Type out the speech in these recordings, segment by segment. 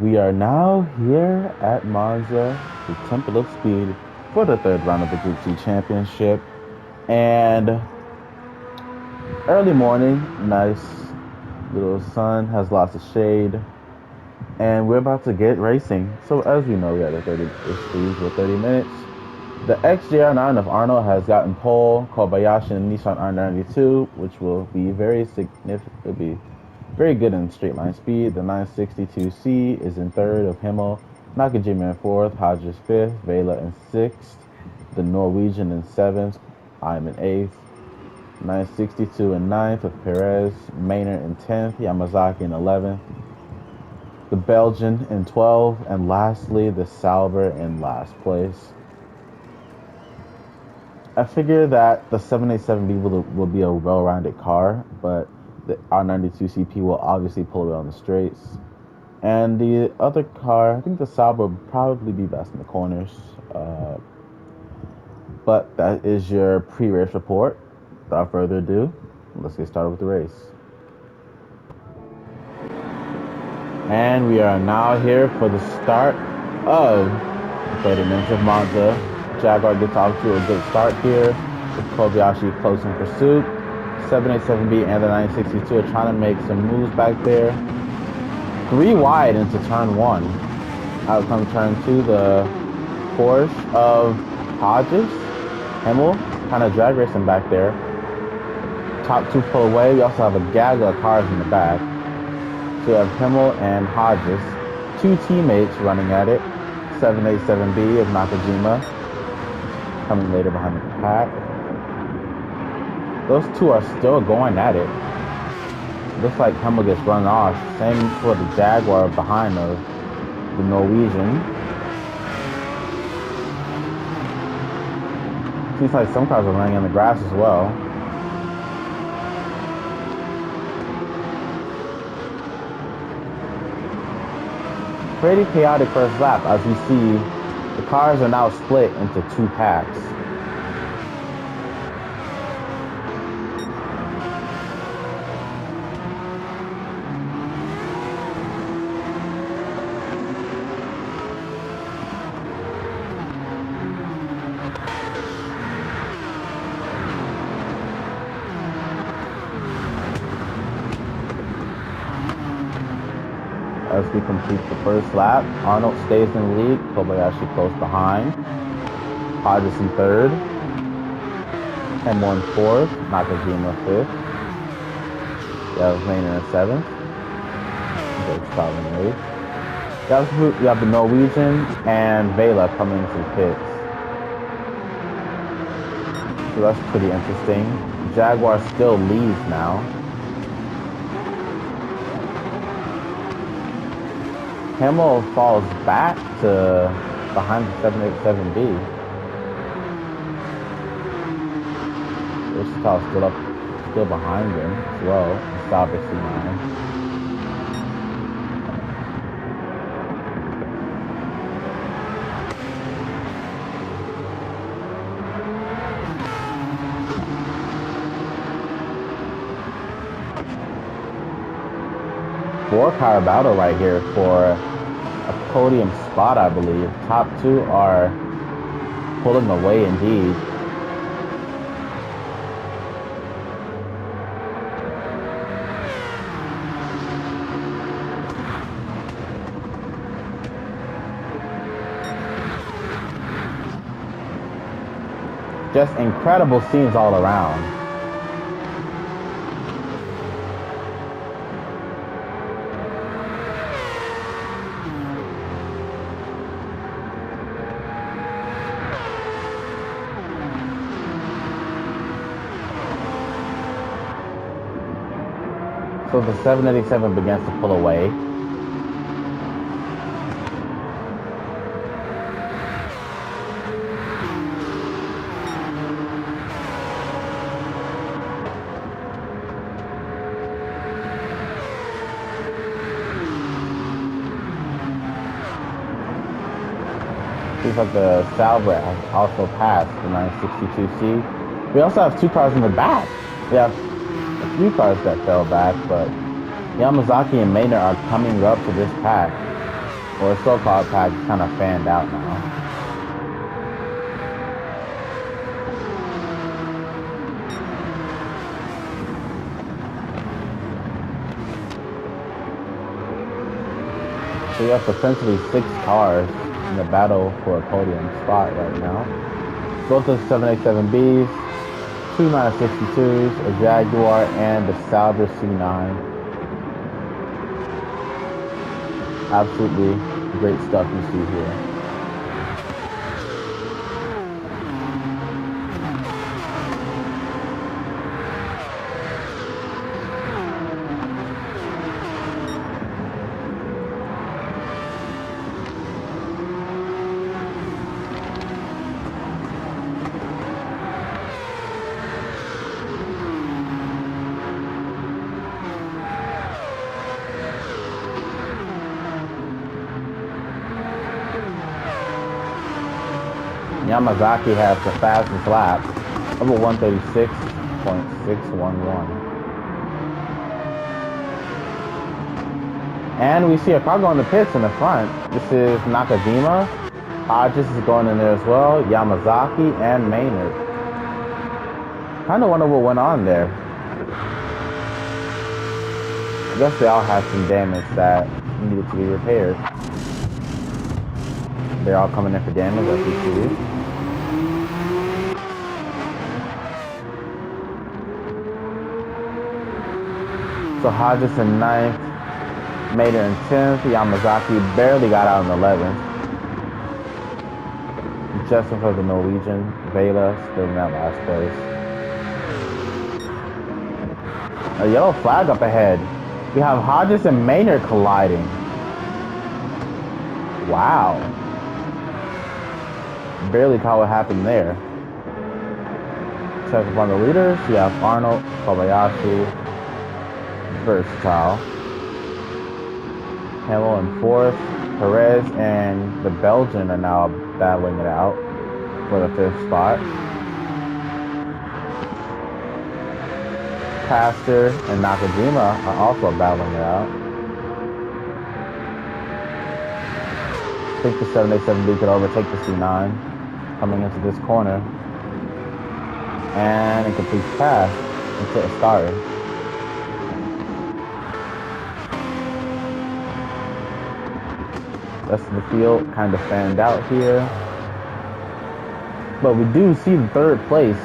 We are now here at Monza, the Temple of Speed, for the third round of the Group 2 Championship. And early morning, nice little sun, has lots of shade, and we're about to get racing. So as we know, we had a 30-ish stage with 30 minutes. The XJR9 of Arnold has gotten pole, Kobayashi and Nissan R92, which will be very significant, will be very good in straight line speed. The 962C is in third of Himmel, Nakajima in fourth, Hodges fifth, Vela in sixth, the Norwegian in seventh, I'm in eighth, 962 in ninth with Perez, Maynard in 10th, Yamazaki in 11th, the Belgian in 12th, and lastly, the Sauber in last place. I figure that the 787B will be a well-rounded car, but the R92CP will obviously pull away on the straights. And the other car, I think the Sauber will probably be best in the corners. But that is your pre-race report. Without further ado, let's get started with the race. And we are now here for the start of the 30 minutes of Monza. Jaguar gets off to a good start here with Kobayashi close in pursuit. 787B and the 962 are trying to make some moves back there. 3 wide into turn 1. Out comes turn 2, the Porsche of Hodges. Himmel kind of drag racing back there. Top 2 pull away. We also have a gaggle of cars in the back. So we have Himmel and Hodges. 2 teammates running at it. 787B of Nakajima coming later behind the pack. Those two are still going at it. Looks like Himmel gets run off. Same for the Jaguar behind the Norwegian. Seems like some cars are running in the grass as well. Pretty chaotic first lap as we see the cars are now split into 2 packs. As we complete the first lap, Arnold stays in the lead, Kobayashi close behind, Hodges in third, Himmel in fourth, Nakajima fifth, Maynard in seventh, in eighth. You have the Norwegian and Vela coming into the pits. So that's pretty interesting. Jaguar still leads now. Himmel falls back to behind the 787B. Wichita's still behind him as well. Sauber C9. Four-car battle right here for a podium spot, I believe. Top 2 are pulling away indeed. Just incredible scenes all around. So the 787 begins to pull away. Seems like the Sauber has also passed the 962C. We also have 2 cars in the back. We have a few cars that fell back, but Yamazaki and Maynard are coming up to this pack. or so-called pack, is kind of fanned out now. So you have potentially 6 cars in the battle for a podium spot right now. Both the 787Bs, 2 962s, a Jaguar, and the Sauber C9. Absolutely great stuff you see here. Yamazaki has the fastest lap of a 136.611. And we see a car going to pits in the front. This is Nakajima. Hodges is going in there as well. Yamazaki and Maynard. Kind of wonder what went on there. I guess they all had some damage that needed to be repaired. They're all coming in for damage, as we see. So Hodges in 9th, Maynard in 10th, Yamazaki barely got out in 11th. Just for the Norwegian, Vela still in that last place. A yellow flag up ahead. We have Hodges and Maynard colliding. Wow. Barely caught what happened there. Check up on the leaders. You have Arnold, Kobayashi, Versatile. Hamel in 4th. Perez and the Belgian are now battling it out for the 5th spot. Pastor and Nakajima are also battling it out. I think the 787B could overtake the C9 coming into this corner. And it completes pass into Ascari. Rest of the field kind of fanned out here. But we do see the 3rd place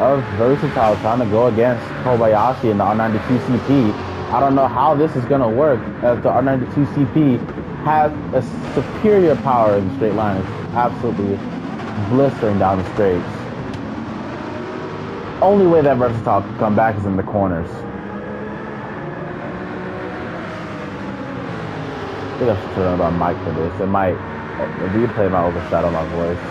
of Versatile trying to go against Kobayashi in the R92CP. I don't know how this is going to work, as the R92CP has a superior power in the straight line. It's absolutely blistering down the straights. Only way that Versatile can come back is in the corners. I think I should turn on my mic for this. The replay might overshadow my voice.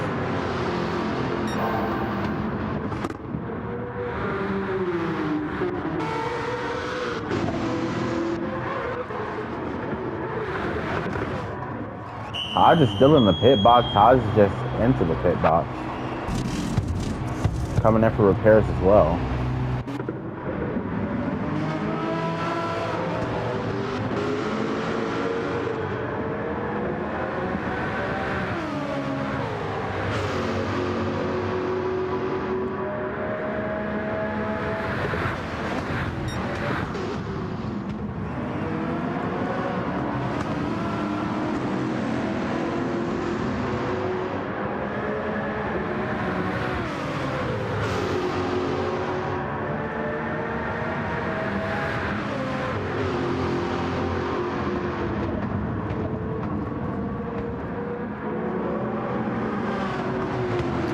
Hodge is still in the pit box. Hodge is just into the pit box. Coming in for repairs as well.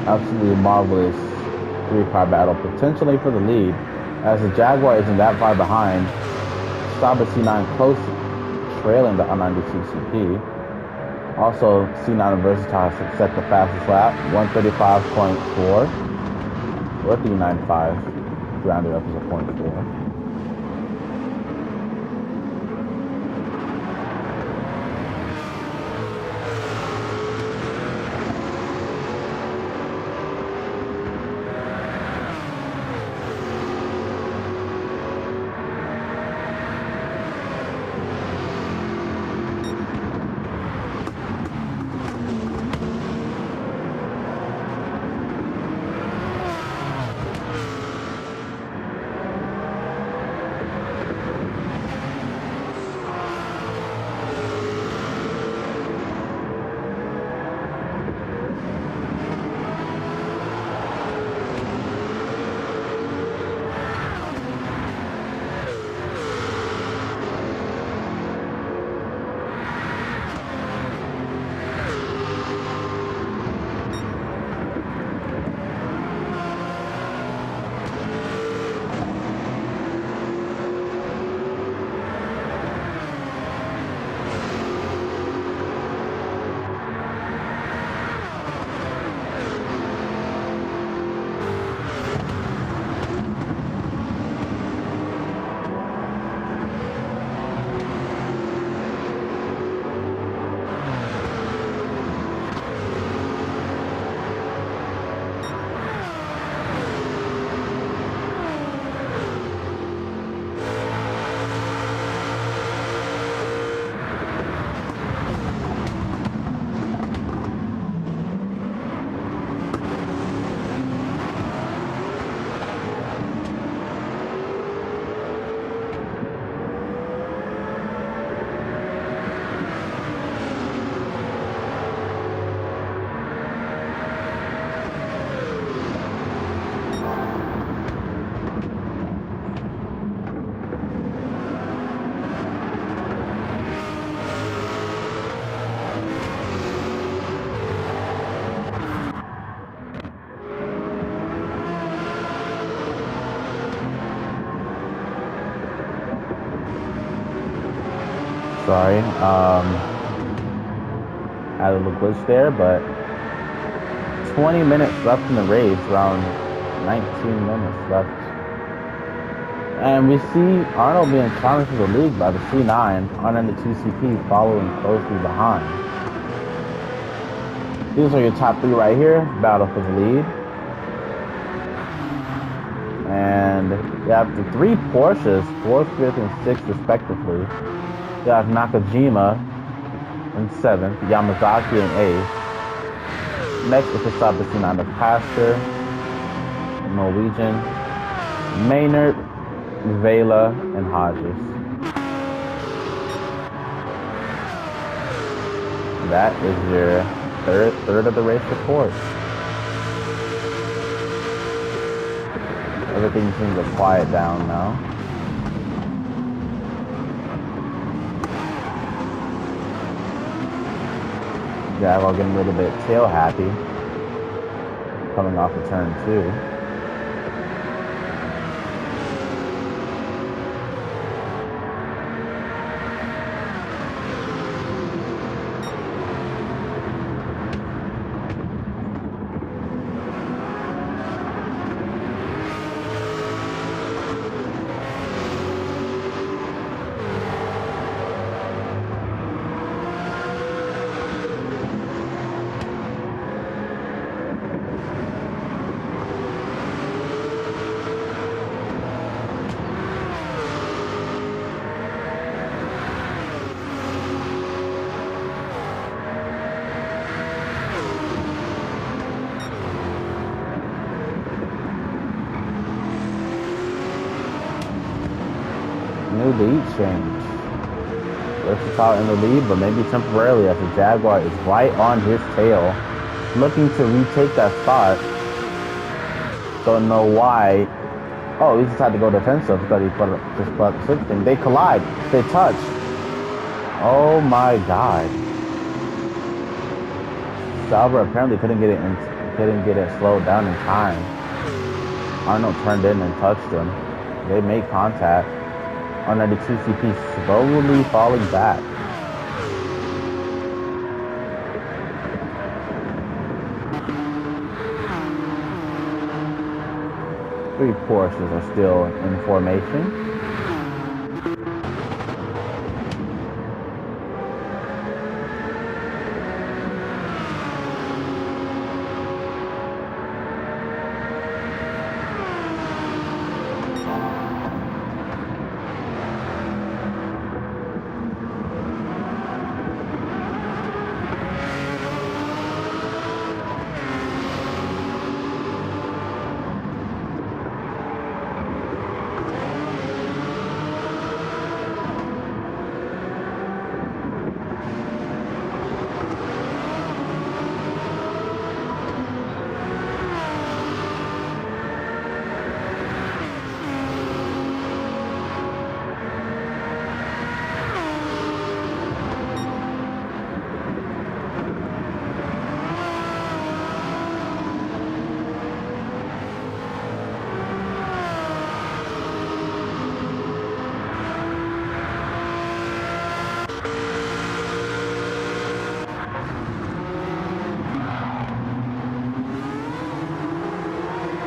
Absolutely marvelous 3-car battle, potentially for the lead, as the Jaguar isn't that far behind. Sauber C9 close, trailing the R92CP. Also, C9 and Versatile set the fastest lap, 135.4, or 395, rounded up as a 0.4. Sorry. Had a little glitch there, but 20 minutes left in the race, around 19 minutes left. And we see Arnold being challenged for the lead by the C9, on the 2CP following closely behind. These are your top three right here, battle for the lead. And you have the three Porsches, 4th, 5th, and 6th respectively. You have Nakajima in 7th, Yamazaki in 8th. Next is the stop the C9 of Pastor, Norwegian, Maynard, Vela, and Hodges. That is your third of the race report. Everything seems to quiet down now. Jaguar getting a little bit tail happy coming off of turn 2. New lead change. Versatile in the lead, but maybe temporarily as the Jaguar is right on his tail, looking to retake that spot. Don't know why. Oh, he decided to go defensive because he just put the switch thing. They collide. They touch. Oh my God. Sauber apparently couldn't get it slowed down in time. Arnold turned in and touched him. They made contact. Under the 2CP slowly falling back. Three Porsches are still in formation.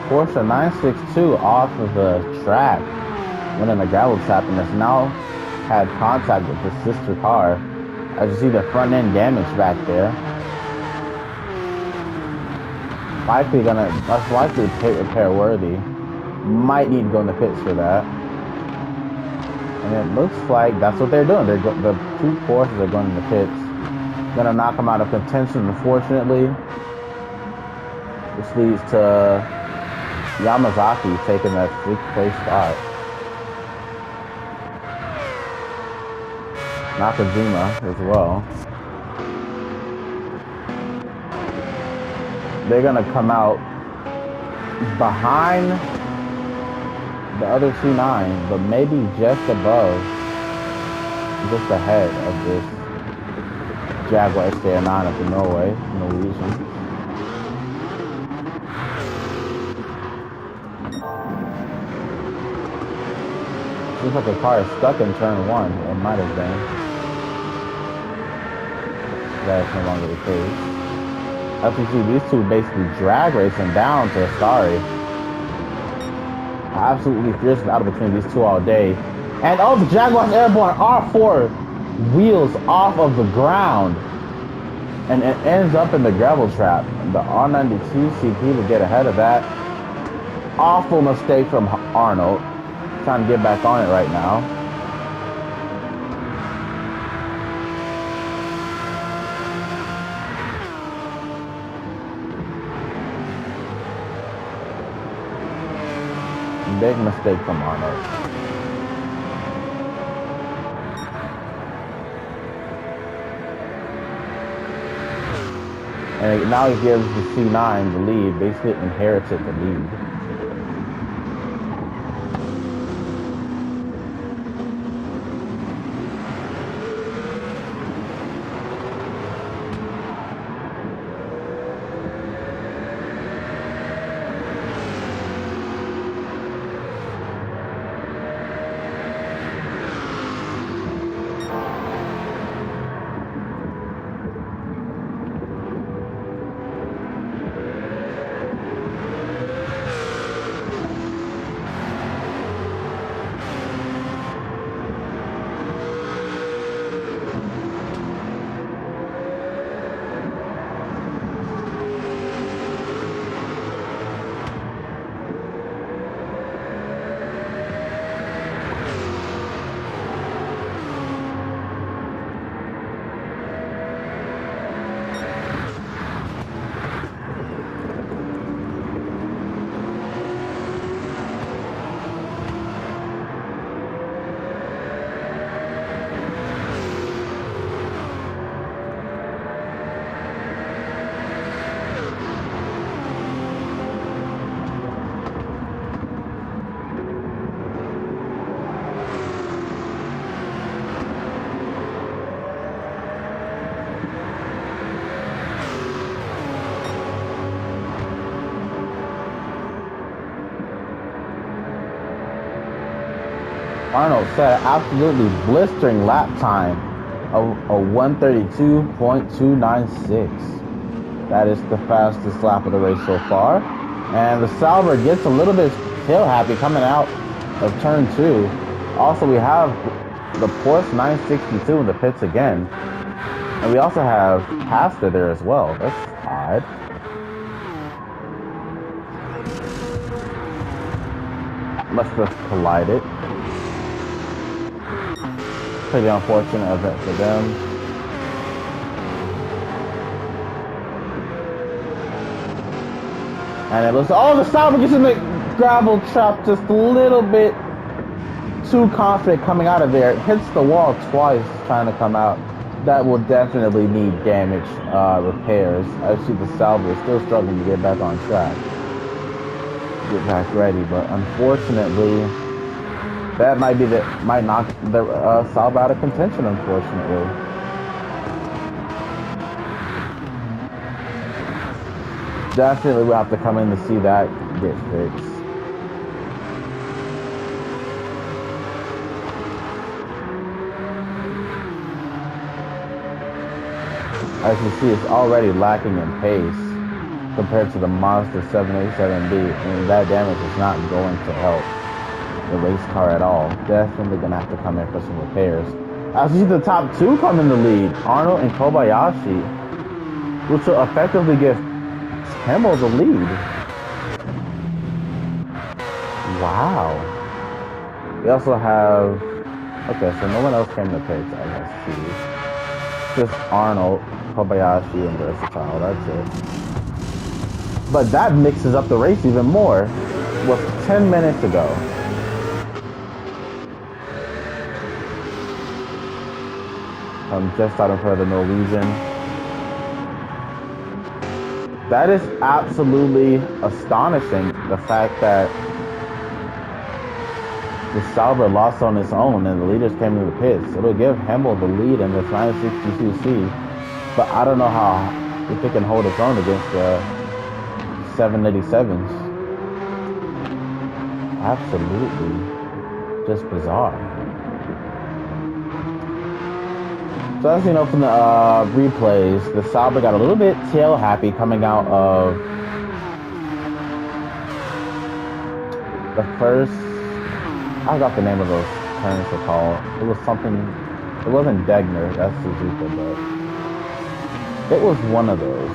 Porsche 962 off of the track, winning a gravel trap, and has now had contact with the sister car. As you see the front end damage back there. That's likely repair worthy. Might need to go in the pits for that. And it looks like that's what they're doing. The two Porsches are going in the pits. Gonna knock them out of contention, unfortunately. This leads to Yamazaki taking that 6th place spot. Nakajima as well. They're gonna come out behind the other C9, but maybe just above, just ahead of this Jaguar SK9 of the Norwegian. Seems like the car is stuck in turn 1. It might have been. That is no longer the case. As we see, these two basically drag racing down to Astari. Absolutely fierce battle between these two all day. And oh, the Jaguars airborne R4 wheels off of the ground. And it ends up in the gravel trap. The R92 CP would get ahead of that. Awful mistake from Arnold. Trying to get back on it right now. Big mistake from Arnold. And now he gives the C9 the lead, basically inherited the lead. Arnold set an absolutely blistering lap time of a 132.296. That is the fastest lap of the race so far. And the Sauber gets a little bit tail happy coming out of turn 2. Also, we have the Porsche 962 in the pits again. And we also have Pasta there as well. That's odd. Must have collided. Pretty unfortunate event for them. And it looks, oh, the Sauber gets in the gravel trap just a little bit too confident coming out of there. It hits the wall twice trying to come out. That will definitely need damage repairs. I see the Sauber is still struggling to get back on track. Get back ready, but unfortunately, that might knock the Sauber out of contention, unfortunately. Definitely we'll have to come in to see that get fixed. As you see, it's already lacking in pace compared to the Mazda 787B, and that damage is not going to help the race car at all. Definitely gonna have to come in for some repairs. As you see the top two come in the lead, Arnold and Kobayashi, which will effectively give Hemmel the lead. Wow. We also have, okay, so no one else came to pits, I see. Just Arnold, Kobayashi, and Versatile, that's it. But that mixes up the race even more. With 10 minutes to go. I'm just out in front of the Norwegian. That is absolutely astonishing, the fact that the Sauber lost on its own and the leaders came into the pits. It'll give Hemmel the lead in this 962C, but I don't know if it can hold its own against the 787s. Absolutely just bizarre. So as you know from the replays, the Sauber got a little bit tail happy coming out of the first. I forgot the name of those turns were called. It was something. It wasn't Degner. That's Suzuka, but it was one of those.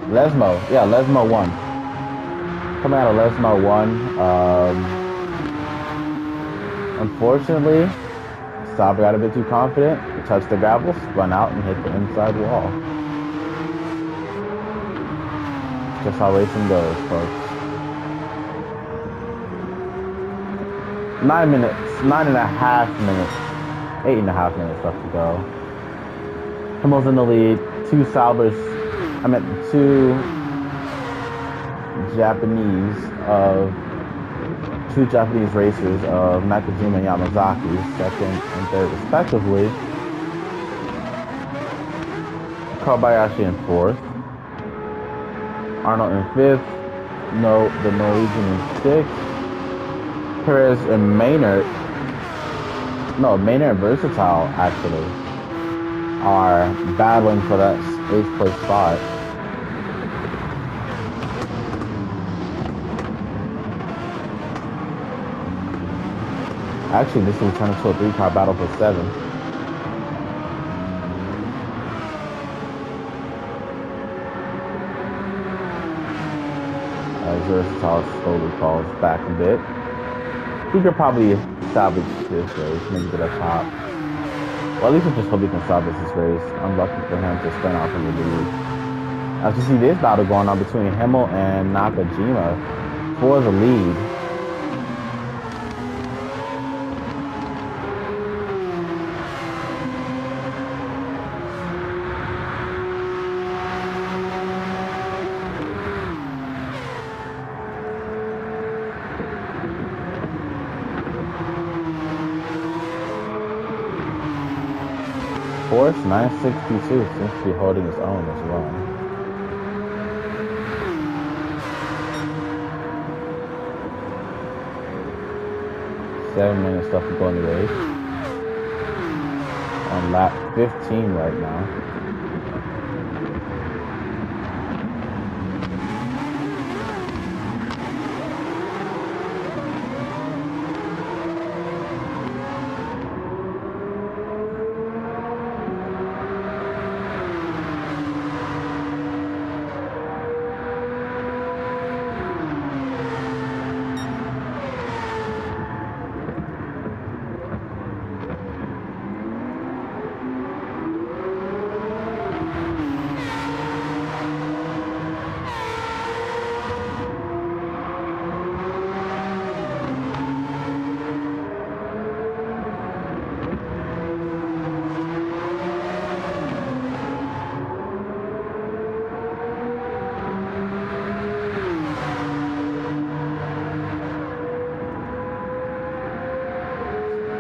Lesmo, yeah, Lesmo won. Coming out of Lesmo won. Unfortunately, Sauber got a bit too confident. He touched the gravel, spun out, and hit the inside wall. It's just how racing goes, folks. 9 minutes, 9.5 minutes, 8.5 minutes left to go. Himmel's in the lead. Two Saubers, I meant two Japanese of two Japanese racers of Nakajima and Yamazaki, second and third respectively. Kobayashi in fourth. Arnold in fifth. No, the Norwegian in sixth. Perez and Maynard. No, Maynard and Versatile actually are battling for that eighth place spot. Actually, this will turn into a three-car battle for seventh. As Versatile slowly falls back a bit. He could probably salvage this race, maybe get a top. Well, at least I just hope he can salvage this race. Unlucky for him to spin off in the lead. As you see this battle going on between Himmel and Nakajima for the lead. Porsche 962 seems to be holding its own as well. Seven minutes left to go in the race. On lap 15 right now.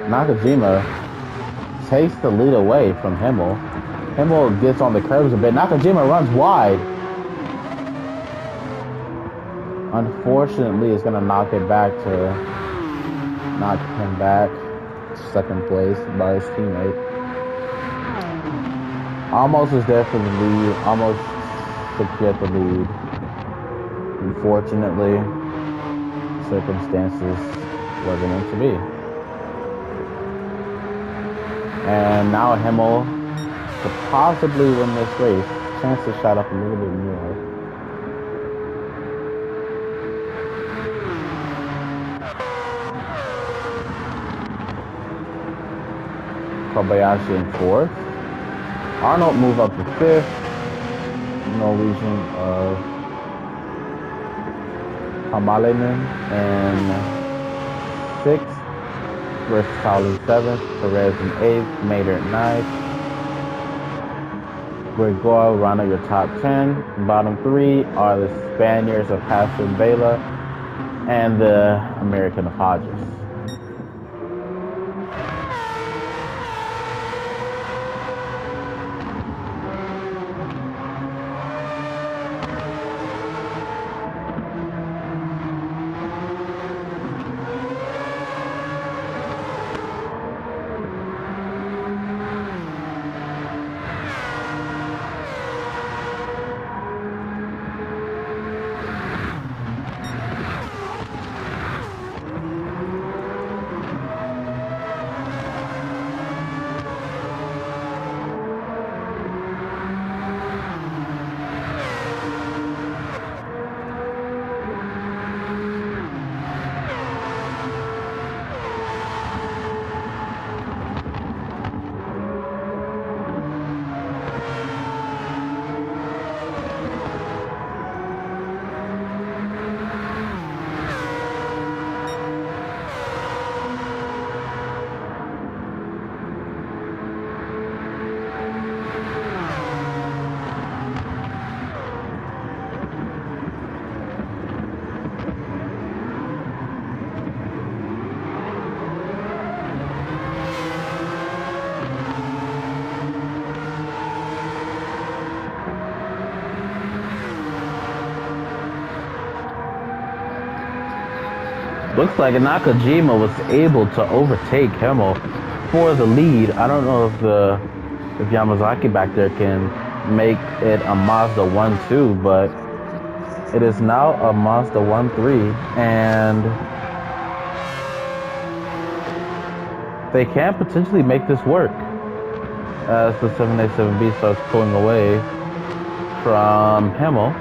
Nakajima takes the lead away from Himmel. Himmel gets on the curbs a bit. Nakajima runs wide. Unfortunately, it's going to knock him back. Second place by his teammate. Almost was there for the lead. Almost secured the lead. Unfortunately, circumstances wasn't meant to be. And now Himmel could possibly win this race. Chances shot up a little bit more. Kobayashi in fourth. Arnold move up to fifth. Norwegian of Hamalinen in sixth. Versatile in seventh. Perez in eighth. Maynard ninth. Gregoire round out your top 10. Bottom three are the Spaniards of Pastor Vela and the American of Hodges. Looks like Nakajima was able to overtake Himmel for the lead. I don't know if Yamazaki back there can make it a Mazda 1-2, but it is now a Mazda 1-3, and they can potentially make this work as the 787B starts pulling away from Himmel.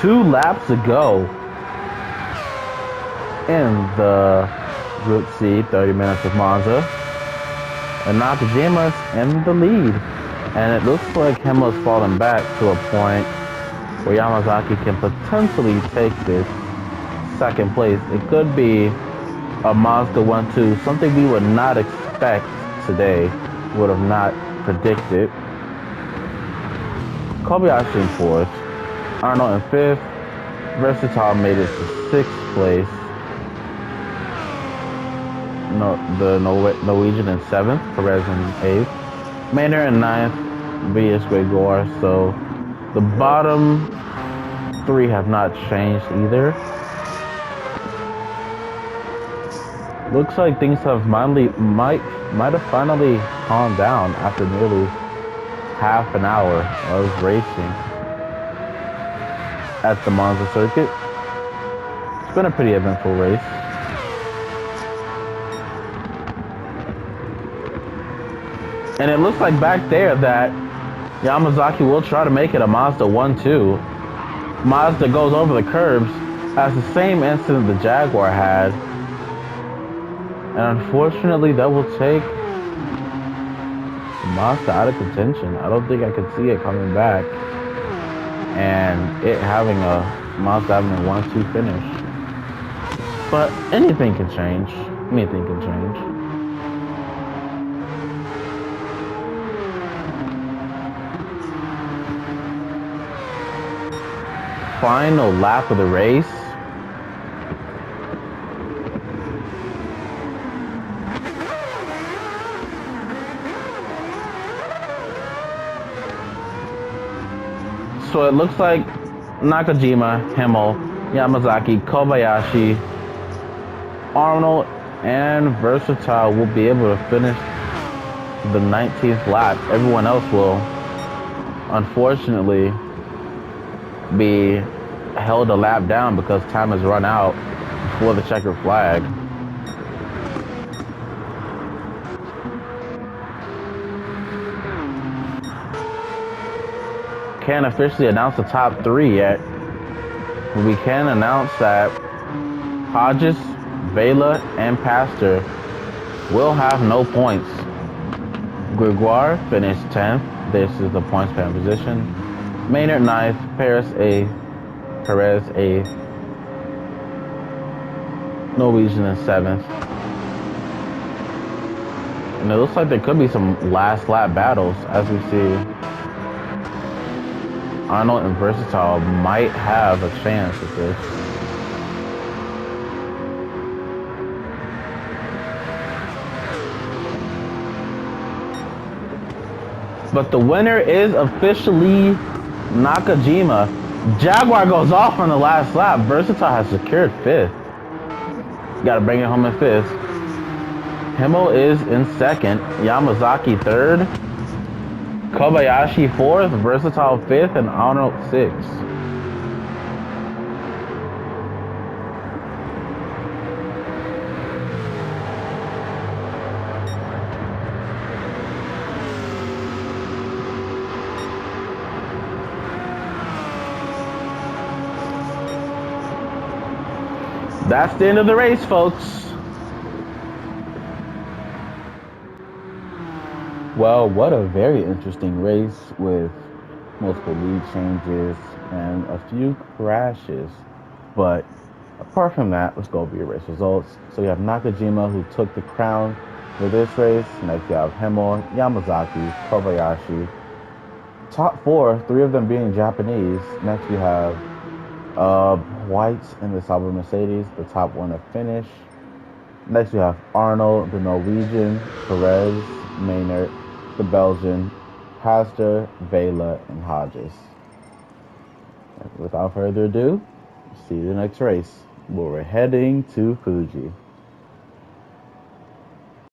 Two laps to go in the Group C, 30 minutes of Monza. And Nakajima's in the lead. And it looks like Himmel's fallen back to a point where Yamazaki can potentially take this second place. It could be a Mazda 1-2, something we would not expect today, would have not predicted. Kobayashi in fourth, Arnold in fifth, Versatile made it to sixth place. The Norwegian in seventh, Perez in eighth, Maynard in ninth, V.S. Gregor. So the bottom three have not changed either. Looks like things have might have finally calmed down after nearly half an hour of racing at the Monza circuit. It's been a pretty eventful race. And it looks like back there that Yamazaki will try to make it a Mazda 1-2. Mazda goes over the curbs as the same incident the Jaguar had. And unfortunately, that will take Mazda out of contention. I don't think I could see it coming back. And it having a Mazda having a 1-2 finish. But anything can change. Anything can change. Final lap of the race. So it looks like Nakajima, Himmel, Yamazaki, Kobayashi, Arnold, and Versatile will be able to finish the 19th lap. Everyone else will, unfortunately, be held a lap down because time has run out before the checkered flag. Can't officially announce the top three yet, but we can announce that Hodges, Vela, and Pastor will have no points. Gregoire finished 10th. This is the points span position. Maynard 9th, Perez 8th, Norwegian in 7th. And it looks like there could be some last lap battles as we see Arnold and Versatile might have a chance at this. But the winner is officially Nakajima. Jaguar goes off on the last lap. Versatile has secured 5th. Gotta bring it home in 5th. Himmel is in 2nd. Yamazaki 3rd. Kobayashi 4th. Versatile 5th. And Arnold 6th. That's the end of the race, folks. Well, what a very interesting race with multiple lead changes and a few crashes. But apart from that, let's go over your race results. So you have Nakajima, who took the crown for this race. Next, you have Himmel, Yamazaki, Kobayashi. Top four, three of them being Japanese. Next, we have White in the Sauber Mercedes, the top one to finish. Next, we have Arnold, the Norwegian, Perez, Maynard, the Belgian, Pastor, Vela, and Hodges. Without further ado, see you in the next race, where we're heading to Fuji.